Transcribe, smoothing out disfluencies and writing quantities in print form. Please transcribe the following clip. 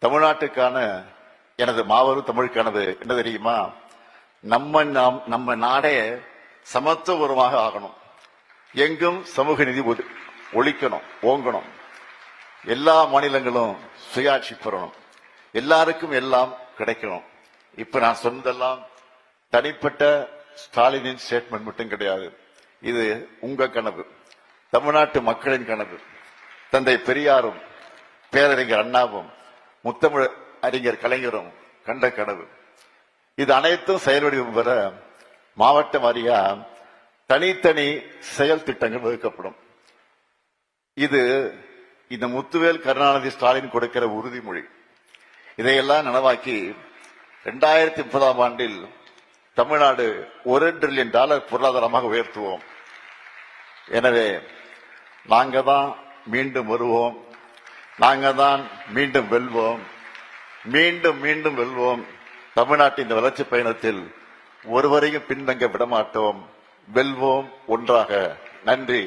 தமிழ்நாட்டுக்கான எனது மாபெரும் தமிழ் கனவு என்ன தெரியுமா? நம்ம நாடே சமத்துவபூர்வமாக ஆகணும். எங்கும் சமூக நீதி ஒழிக்கணும், ஓங்கணும். எல்லா மாநிலங்களும் சுயாட்சி பெறணும். எல்லாருக்கும் எல்லாம் கிடைக்கணும். இப்ப நான் சொன்னதெல்லாம் தனிப்பட்ட ஸ்டாலினின் ஸ்டேட்மெண்ட் மட்டும் கிடையாது. இது உங்க கனவு, தமிழ்நாட்டு மக்களின் கனவு. தந்தை பெரியாரும் பேரறிஞர் அண்ணாவும் முத்தமிழ் அறிஞர் கலைஞரும் கண்ட கனவு. இது அனைத்தும் செயல் வடிவம் பெற மாவட்ட வாரியா தனித்தனி செயல் திட்டங்கள் வகுக்கப்படும். இது இந்த முத்துவேல் கருணாநிதி ஸ்டாலின் கொடுக்கிற உறுதிமொழி. இதையெல்லாம் நனவாக்கி 2030ஆம் ஆண்டில் தமிழ்நாடு $1 டிரில்லியன் பொருளாதாரமாக உயர்த்துவோம். எனவே நாங்க தான் மீண்டும் வருவோம், நாங்க தான் மீண்டும் வெல்வோம், மீண்டும் மீண்டும் வெல்வோம். தமிழ்நாட்டின் இந்த வளர்ச்சி பயணத்தில் ஒருவரையும் பின்தங்க விடமாட்டோம். வெல்வோம் ஒன்றாக. நன்றி.